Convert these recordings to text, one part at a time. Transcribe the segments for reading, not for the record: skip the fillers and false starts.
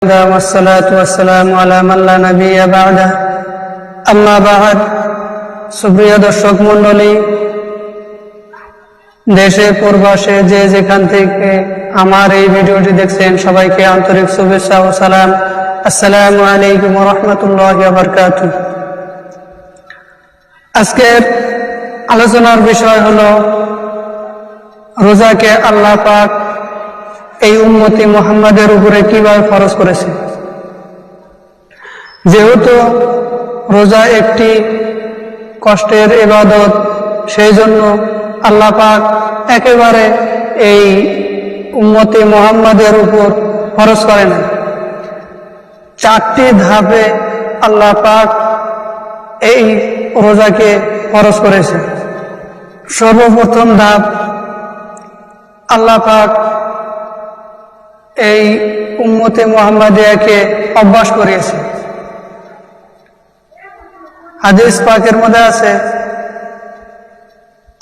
والصلاة والسلام على من لا نبي بعده أما بعد সুপ্রিয় দর্শক মণ্ডলী, দেশে প্রবাসে যে যেখান থেকে আমার এই ভিডিওটি দেখছেন সবাইকে আন্তরিক শুভেচ্ছা ও সালাম। আসসালামু আলাইকুম ওয়া রাহমাতুল্লাহি ওয়া বারাকাতুহু। আজকের আলোচনার বিষয় হলো রোজাকে আল্লাহ পাক এই উম্মতি মুহাম্মাদের উপরে কিভাবে ফরজ করেছে। যেহেতু রোজা একটি কষ্টের ইবাদত, সেই জন্য আল্লাহ পাক একেবারে এই উম্মতি মুহাম্মাদের উপর ফরজ করে না। 4টি ধাপে আল্লাহ পাক এই রোজাকে ফরজ করেছে। সর্বপ্রথম ধাপ, আল্লাহ পাক এই উম্মতে মুহাম্মাদিয়াকে অভ্যাস করিয়েছে। হাদিস পাকের মধ্যে আছে,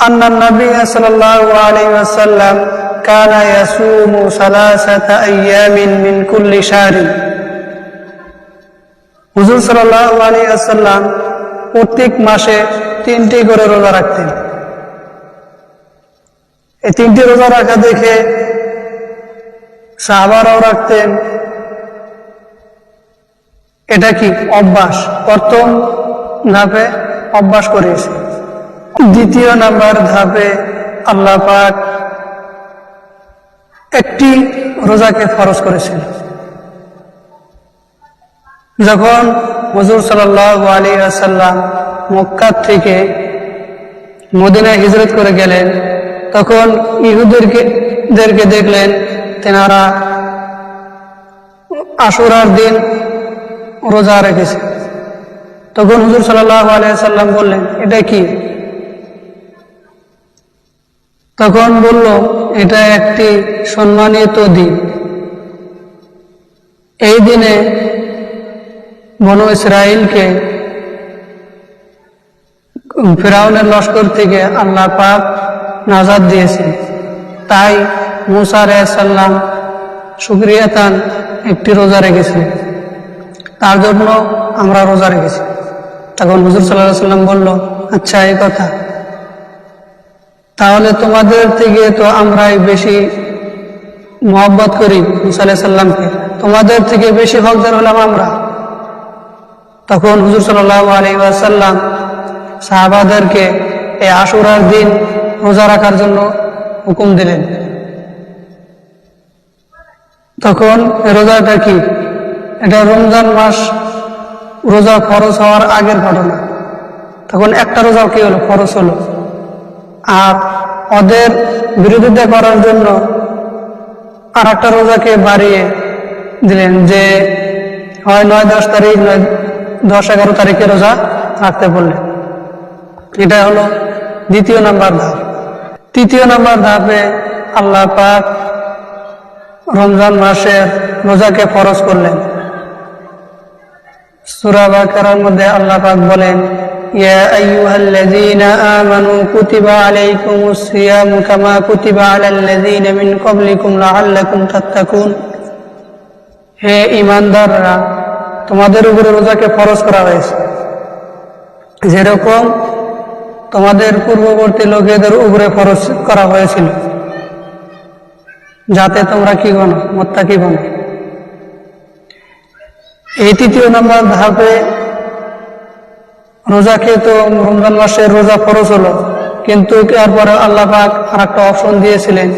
আন্নান নবী সাল্লাল্লাহু আলাইহি ওয়াসাল্লাম কানা ইয়াসুমু সালাসাতা আইয়ামিন মিন কুল্লি শাহরিন। হুজুর সাল্লাল্লাহু আলাইহি ওয়াসাল্লাম প্রত্যেক মাসে 3টি করে রোজা রাখতেন। এই 3টি রোজা রাখা দেখে সাহাবারাও রাখতেন। এটা কি অভ্যাস, প্রথম ধাপে অভ্যাস করিয়েছে। দ্বিতীয় নাম্বার ধাপে আল্লাহ পাক একটি রোজাকে ফরজ করেছেন। যখন হুজুর সাল্লাল্লাহু আলাইহি ওয়াসাল্লাম মক্কা থেকে মদিনায় হিজরত করে গেলেন, তখন ইহুদিদেরকে দেখলেন তেনারা আশুরার দিন রোজা রেখেছে। তখন হুজুর সাল্লাল্লাহু আলাইহি ওয়াসাল্লাম বললেন, এটা কি? তখন বলল, এটা একটি সম্মানিত দিন। এই দিনে বনু ইসরাইলকে ফিরাউনের লস্কর থেকে আল্লাহ পাক নাজাত দিয়েছেন। তাই মুসা আলাইহিস সালাম শুকরিয়াতান একটি রোজা রেখেছে, তার জন্য আমরা রোজা রেখেছি। তখন হুজুর সাল্লাল্লাহু আলাইহি ওয়াসাল্লাম বলল, আচ্ছা এই কথা, তাহলে তোমাদের থেকে তো আমরাই বেশি মহব্বত করি মুসা আলাইহিস সালামকে, তোমাদের থেকে বেশি হকদার হলাম আমরা। তখন হুজুর সাল্লাল্লাহু আলাইহি ওয়াসাল্লাম সাহাবাদেরকে এই আশুরার দিন রোজা রাখার জন্য হুকুম দিলেন। তখন রোজাটা কি? এটা রমজান মাস রোজা ফরজ হওয়ার আগের ঘটনা। তখন একটা রোজাও কি হলো? ফরজ হলো। আর ওদের বিরোধিতা করার জন্য আর একটা রোজাকে বাড়িয়ে দিলেন, যে হয় 9-10 তারিখ, নয় 10-11 তারিখে রোজা রাখতে বললেন। এটা হলো দ্বিতীয় নাম্বার ধাপ। তৃতীয় নাম্বার ধাপে আল্লাহ পাক রমজান মাসের রোজাকে ফরজ করলেন। সূরা বাকারার মধ্যে আল্লাহ পাক বলেন, ইয়া আইয়ুহাল্লাযীনা আমানু কুতিবা আলাইকুমুস সিয়ামু কামা কুতিবা আলাল্লাযীনা মিন ক্বাবলিকুম লাআল্লাকুম তাত্তাকুন। হে ঈমানদাররা, তোমাদের উপরে রোজাকে ফরজ করা হয়েছে যেরকম তোমাদের পূর্ববর্তী লোকেদের উপরে ফরজ করা হয়েছিল, যাতে তোমরা কি বনো? মুত্তাকি বনো। এই তৃতীয় নম্বর ধাপে রোজাকে তো রমজান মাসের রোজা ফরজ হলো, কিন্তু এরপরে আল্লাহ পাক আর একটা অপশন দিয়েছিলেন,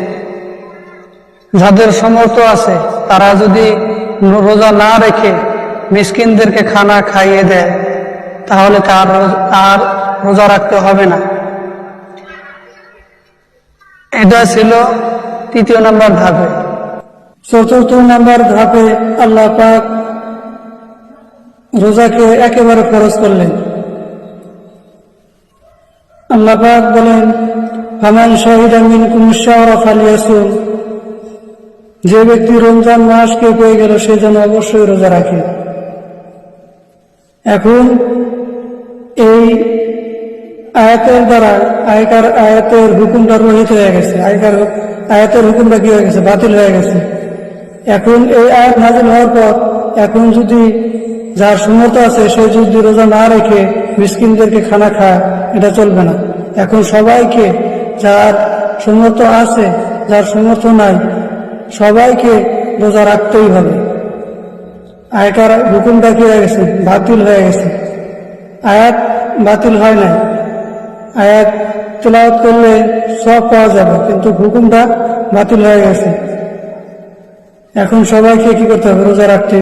যাদের সামর্থ্য আছে তারা যদি রোজা না রেখে মিসকিনদেরকে খানা খাইয়ে দেয়, তাহলে তার রোজা রাখতে হবে না। এটা ছিল তৃতীয় নাম্বার ধাপে। চতুর্থ নাম্বার ধাপে আল্লাহ পাক রোজাকে একেবারে ফরজ করলেন। আল্লাহ পাক বলেন, ফামান শাহিদা মিনকুমুশ শাহরা ফালিয়াসুম। যে ব্যক্তি রমজান মাসকে পেয়ে গেল সে যেন অবশ্যই রোজা রাখে। এখন এই আয়াতের দ্বারা আয়াতের হুকুমটা রহিত হয়ে গেছে, আয়াতের হুকুমটা কি হয়ে গেছে? বাতিল হয়ে গেছে। এখন এই আয়াত নাযিল হওয়ার পর এখন যদি যার সামর্থ্য আছে সে যদি রোজা না রেখে মিসকিনদেরকে খানা খায়, এটা চলবে না। এখন সবাইকে, যার সামর্থ্য আছে যার সামর্থ্য নাই, সবাইকে রোজা রাখতেই হবে। আয়াতের হুকুমটা কি হয়ে গেছে? বাতিল হয়ে গেছে। আয়াত বাতিল হয় নাই। আয়াত তেলাওয়াত করলে সব পাওয়া যাবে, কিন্তু হুকুমটা বাতিল হয়ে গেছে। এখন সবাইকে কি করতে হবে? রোজা রাখতে